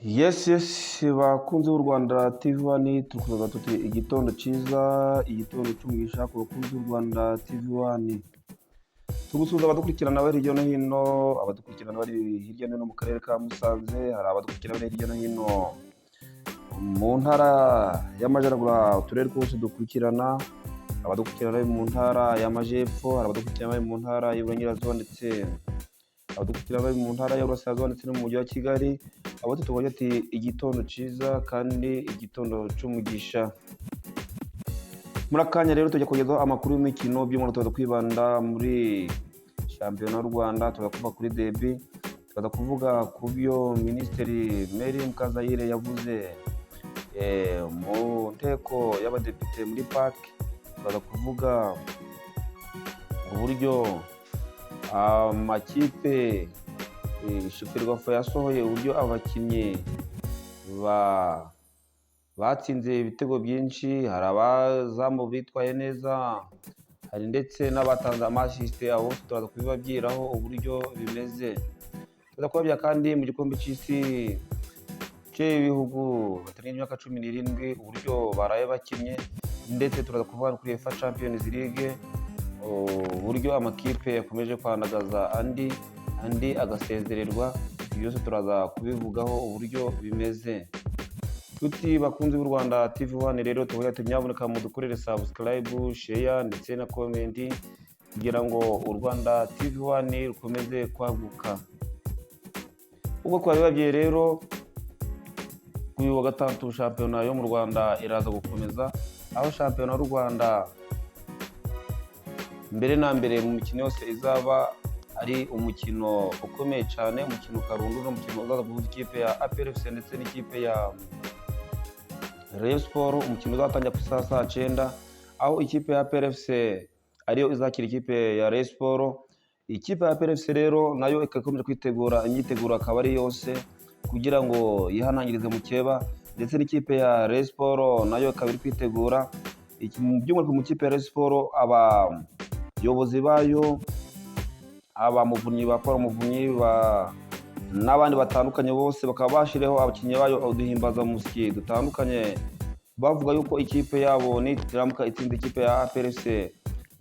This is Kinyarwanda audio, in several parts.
Yes, bakunzi b'u Rwanda TV1 tukuzaga tuti igitondo cyiza, igitondo cy'umugisha ku bakunzi b'u Rwanda TV1. Tugusuhuza abadukurikirana bari hirya no hino, abadukurikirana bari hirya no hino mu karere ka Musanze, hari abadukurikirana bari hirya no hino mu ntara y'Amajyaruguru, uturere twose dukurikirana, abadukurikirana bari mu ntara y'Amajyepfo, hari abadukurikirana bari mu ntara y'Iburengerazuba ndetse abadukurikirana bari mu ntara y'Uburasirazuba ndetse no mu mujyi wa Kigali. Abo tuvuga ati igitondo cyiza kandi igitondo cy'umugisha. Muri akanya rero tujya kugezaho amakuru y'imikino by'umuntu tuza kwibanda muri shampiyona y'u Rwanda, tuza kuvuga kuri derby, tuza kuvuga ku byo Minisitiri Mary Mukazayire yavuze mu nteko y'abadepite muri PAC, tuza kuvuga uburyo amakipe Ferwafa yasohoye uburyo abakinnyi batsinze ibitego byinshi, hari abazamu bitwaye neza, hari ndetse n'abatanze amasisite, abo turaza kubibabwiraho uburyo bimeze. Tuza kubabwira kandi mu gikombe cy'isi cy'ibihugu batarengeje imyaka 17 uburyo baraye bakinnye, ndetse turaza kuvuga kuri UEFA Champions League uburyo amakipe yakomeje kwandagaza andi agasezererwa. Byose turaza kubivugaho uburyo bimeze. Tuti bakunzi b'u Rwanda TV1 rero tuvuga ati nyabuneka mudukorere subscribe, share ndetse na comment kugira ngo u Rwanda TV1 rukomeze kwaguka. Ubwo twabibabwiye rero uyu wa gatatu shampiyona yo mu Rwanda iraza gukomeza, aho shampiyona y'u Rwanda mbere na mbere mu mikino yose izaba ari umukino ukomeye cyane, umukino karundu n'umukino uzaza guhuza ikipe ya APR FC ndetse n'ikipe ya Rayon Sport. Umukino uzatangira ku saa 9, aho ikipe ya APR FC ariyo izakira ikipe ya Rayon Sport. Ikipe ya APR FC rero nayo ikakomeje kwitegura, imyiteguro akaba ari yose kugira ngo yihanangirize mu keba, ndetse n'ikipe ya Rayon Sport nayo ikaba iri kwitegura. By'umwihariko mu kipe ya Rayon Sport abayobozi bayo, abamuvunyi ba Paul Muvunyi n'abandi batandukanye bose bakaba bashireho abakinnyi bayo uduhimbaza musiki dutandukanye, bavuga yuko ikipe yabo nitiramuka itsinda ikipe ya APR FC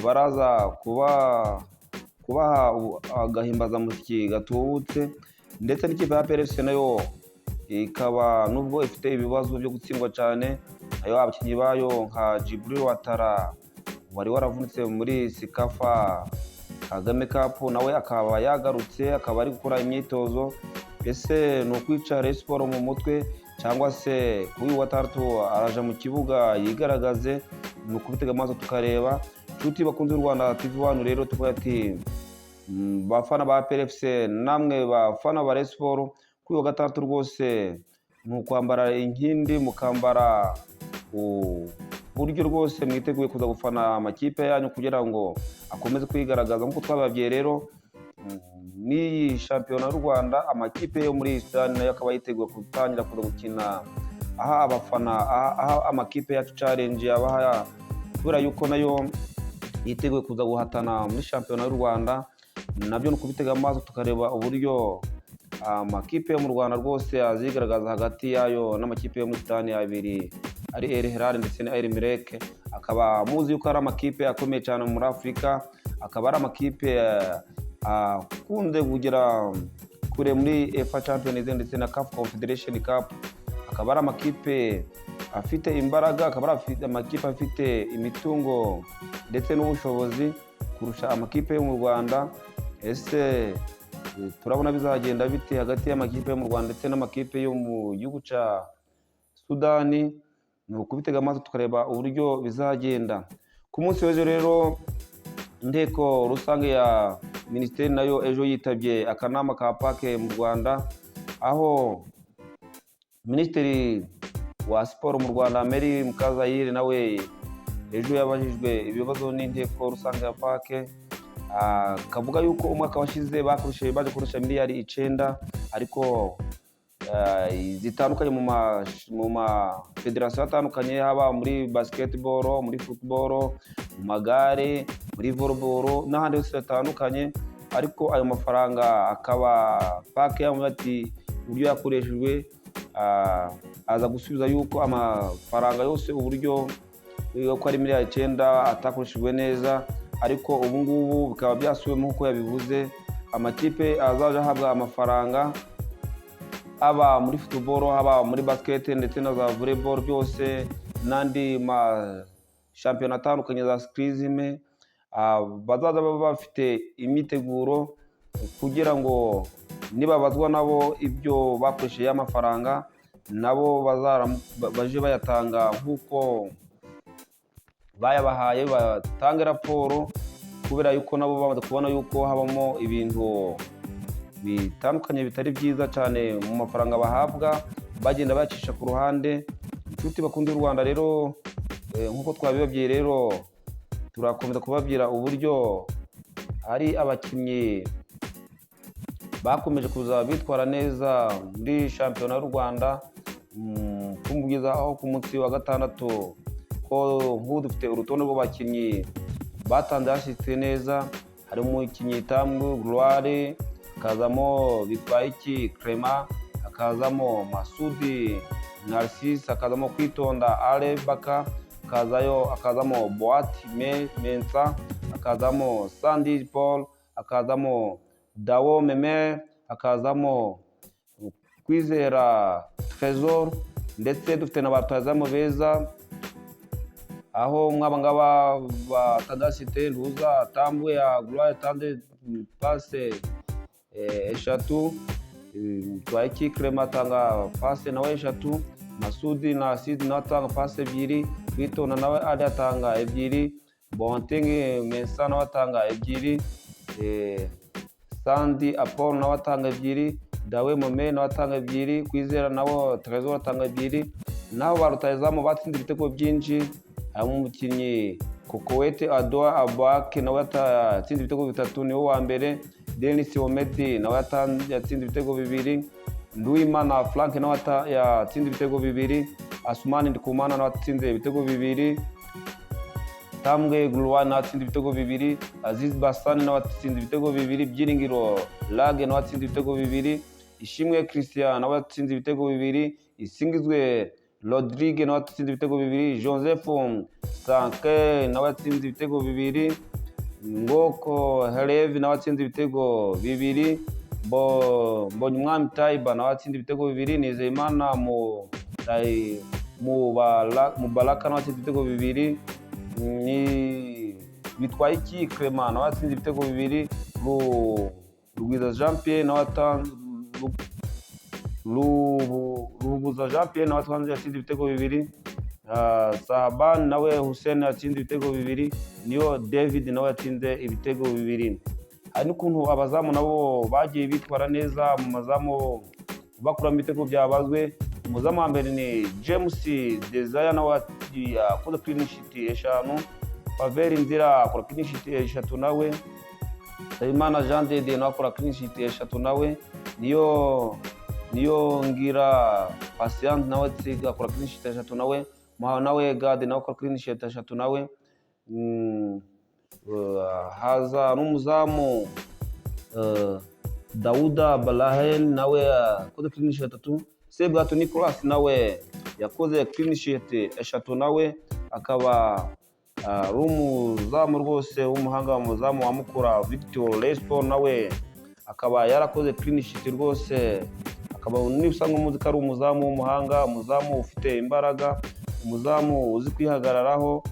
baraza kubaha agahimbaza musiki gatubutse. Ndetse n'ikipe ya APR FC nayo ikaba nubwo ifite ibibazo byo gutsindwa cyane, nayo abakinnyi bayo nka Jibril Watara wari waravunitse muri Sikafa Kagame Cup nawe akaba yagarutse, akaba ari gukora imyitozo. Ese ni ukwica Rayon Sport mu mutwe cyangwa se kuri uyu wa gatandatu araje mu kibuga yigaragaze? Ni ukubitega amaso tukareba. Nshuti bakunze u Rwanda TV1 rero tuvuga ati bafana ba APR FC namwe bafana ba Rayon Sport, kuri uyu wa gatandatu rwose ni ukwambara inkindi, mukambara buryo rwose mwiteguye kuza gufana amakipe yanyu kugira ngo akomeze kwigaragaza. Nk'uko twababwiye rero n'iyi shampiyona y'u Rwanda amakipe yo muri Sudani nayo akaba yiteguye gutangira kuza gukina, aha abafana aha amakipe yacu challenge abaha, kubera yuko nayo yiteguye kuza guhatana muri shampiyona y'u Rwanda. Nabyo no kubitega amaso tukareba uburyo amakipe yo mu Rwanda rwose azigaragaza hagati yayo n'amakipe yo muri Sudani abiri ari El Hilal ndetse na El Merreikh. Akaba muzi yuko ari amakipe akomeye cyane muri Afurika, akaba ari amakipe akunze kugera kure muri UEFA Champions League ndetse na CAF Confederation Cup. Akaba ari amakipe afite imbaraga, akaba ari amakipe afite imitungo ndetse n'ubushobozi kurusha amakipe yo mu Rwanda. Ese turabona bizagenda bite hagati y'amakipe yo mu Rwanda ndetse n'amakipe yo mu gihugu cya Sudani? Ni ukubitega amaso tukareba uburyo bizagenda. Ku munsi w'ejo rero inteko rusange ya Minisiteri nayo ejo yitabye akanama ka PAC mu Rwanda, aho Minisitiri wa Siporo mu Rwanda Mary Mukazayire nawe ejo yabajijwe ibibazo n'inteko rusange ya PAC, akavuga yuko umwaka washize baje kurusha miliyari 9, ariko zitandukanye mu ma federasiyo atandukanye, haba muri basketball, muri football, mu magare, muri volleyball n'ahandi hose hatandukanye. Ariko ayo mafaranga akaba PAC yamuye ati uburyo yakoreshejwe aza gusubiza yuko amafaranga yose uburyo ko ari miliyari 9 atakoreshejwe neza, ariko ubu ngubu bikaba byasubiwemo nk'uko yabivuze. Amakipe azaje ahabwa amafaranga aba muri football, haba muri basket ndetse na za volleyball byose n'andi shampiyona atandukanye za cyclisme, bazaza baba bafite imiteguro kugira ngo nibabazwa nabo ibyo bakoresheje amafaranga nabo baje bayatanga nk'uko bayabahaye, batange raporo, kubera yuko nabo bamaze kubona yuko habamo ibintu bitandukanye bitari byiza cyane mu mafaranga bahabwa, bagenda bacisha ku ruhande. Inshuti bakunda u Rwanda rero, nk'uko twabibabwiye rero, turakomeza kubabwira uburyo hari abakinnyi bakomeje kuza bitwara neza muri shampiyona y'u Rwanda, kugeza aho ku munsi wa gatandatu ko nk'ubu dufite urutonde rw'abakinnyi batanze hashyitse neza. Harimo umukinnyi Tambwe Gloire, hakazamo Bitwayiki Clement, hakazamo Masudi Narcisse, hakazamo Kwitonda Ale Baka, hakazamo Boati Mensa, hakazamo Sandy Paul, hakazamo Dawo Meme, hakazamo Kwizera Trésor, ndetse dufite n'abatazamu beza, aho mwaba batandasite Ruza Tambwe ya Gloire tande passe eshatu, Twayiki Clement atanga passe nawe eshatu, Masudi na Sidi nawe atanga passe ebyiri, Kwitonda nawe ari atanga ebyiri, Bontenge Mensa nawe atanga ebyiri, Sandy Apollo nawe atanga ebyiri, Dawe Mome nawe atanga ebyiri, Kwizera nawe Trésor atanga ebyiri. Naho barutazamu batsinze ibitego byinshi, harimo umukinnyi Kokowete Adoa Abake nawe yatsinze ibitego 3, niwe wa mbere. Denis Omedi nawe yatsinze ibitego 2, Nduwimana Frank nawe yatsinze ibitego 2, Asumani Ndikumana nawe yatsinze ibitego 2, Tambwe Gloire nawe yatsinze ibitego 2, Aziz Basani nawe yatsinze ibitego 2, Byiringiro Lage nawe yatsinze ibitego 2, Ishimwe Christian nawe yatsinze ibitego 2, Isingizwe Rodrigue nawe yatsinze ibitego 2, Joseph Sanke nawe yatsinze ibitego 2, Ngoko Helevi nawe yatsinze ibitego 2, Mbonyumwami Taiba nawe yatsinze ibitego 2, Nizeyimana Mubaraka nawe yatsinze ibitego 2, ni Bitwayiki Clement nawe yatsinze ibitego 2, Rugwiza Jean Pierre nawe Rubuza Jean Pierre nawe yatsinze ibitego 2, Sahaban nawe Hussein yatsinze ibitego 2, niyo David nawe yatsinze ibitego 2. Hari n'ukuntu abazamu nabo bagiye bitwara neza mu mazamu bakura mu bitego byabazwe. Umuzamu wa mbere ni James Desire nawe yakoze clean sheet 5, Pavel Nzira akora clean sheet 3 nawe, Sayimana Jean Dede nawe akora clean sheet 3 nawe, niyo Ngira Patient nawe akora clean sheet 3 nawe, nawe Gade nawe akora clean sheet 3 nawe. Haza n'umuzamu Dauda Balahen nawe yakoze clean sheet 3, Sebwato Nicolas nawe yakoze clean sheet 3 nawe, akaba umuzamu rwose w'umuhanga wa muzamu wa Mukura Victor Lespo nawe akaba yarakoze clean sheet rwose, akaba n'ibisanga umuzika ari umuzamu w'umuhanga, umuzamu ufite imbaraga, umuzamu uzi kwihagararaho.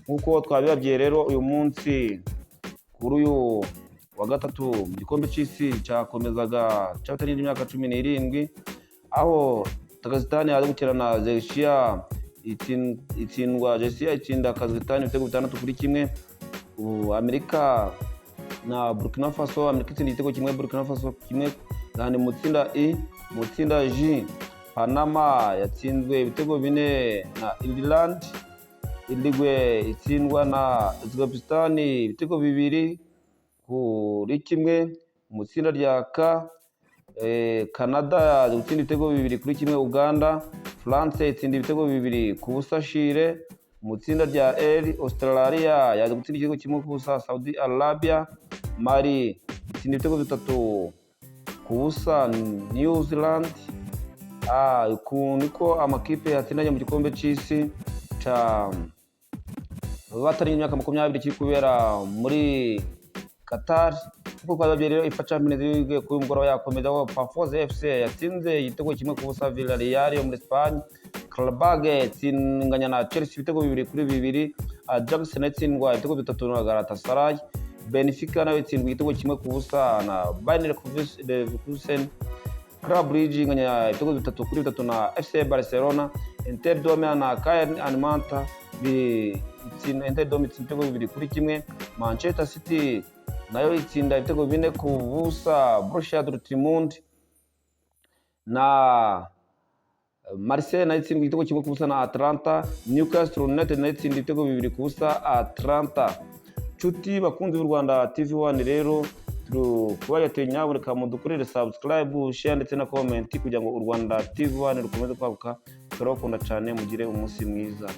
Nkuko twabibabwiye rero, uyu munsi kuri uyu wa gatatu mu gikombe cy'isi cyakomezaga cy'abatarinda imyaka 17, aho Kazakhstan yaje gukina na Zechia, itsindwa Zechia itsinda Kazakhstan ibitego 6-1. Amerika na Burkina Faso, Amerika itsinda igitego 1, Burkina Faso 1. Kandi mu tsinda E, mu tsinda G, Panama yatsinzwe ibitego 4 na Ireland, Uruguay itsindwa na Uzbekistan ibitego 2-1. Mu tsinda rya K, Canada gutsinda ibitego 2-1 Uganda, France itsinda ibitego 2-0 Chile. Mu tsinda rya L, Australia yaje gutsinda igitego 1-0 Saudi Arabia, Mali itsinda ibitego 3-0 New Zealand, niko amakipe yatsindanye mu gikombe cy'isi batarengeje imyaka 20 kiri kubera muri Qatar. Kuko kwababye rero ifa Champions League ku mugoroba yakomeza wa Paphos FC yatsinze igitego kimwe ku busa Villarreal yo muri Spain. Karabage tsinganya na Chelsea ibitego 2-2. Ajax natsindwa ibitego 3 na Galatasaray. Benfica nayo itsindwa igitego kimwe ku busa na Bayer Leverkusen. Club Brugge inganya ibitego 3-3 na FC Barcelona. Inter de Milan na Bayern Manta Inter de Milan ibitego 2-1. Manchester City nayo itsinda ibitego 4 ku busa Borussia Dortmund. Na Marseille nayo itsindwa igitego kimwe ku busa na Atlanta. Newcastle United nayo itsinda ibitego 2 ku busa Atlanta. Chuti bakunzi b'u Rwanda TV1 rero kubayateye nyabureka mudukorere subscribe, share ndetse na comment kugira ngo u Rwanda TV1 rukomeze kwaguka. Turabakunda cyane, mugire umunsi mwiza.